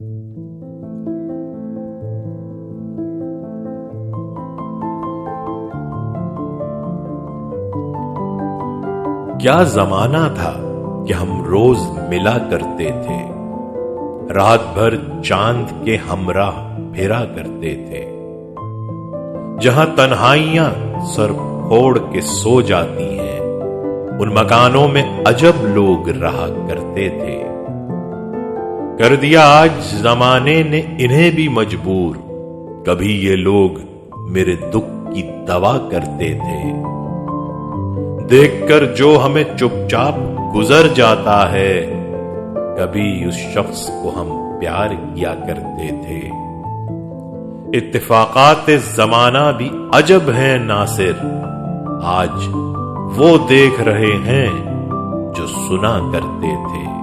क्या जमाना था कि हम रोज मिला करते थे, रात भर चांद के हमराह फेरा करते थे। जहां तन्हाइयां सर फोड़ के सो जाती हैं, उन मकानों में अजब लोग रहा करते थे। कर दिया आज जमाने ने इन्हें भी मजबूर, कभी ये लोग मेरे दुख की दवा करते थे। देखकर जो हमें चुप-चाप गुजर जाता है, कभी उस शख्स को हम प्यार किया करते थे। इत्तिफाक़ात-ए-ज़माना भी अजब है नासिर, आज वो देख रहे हैं जो सुना करते थे।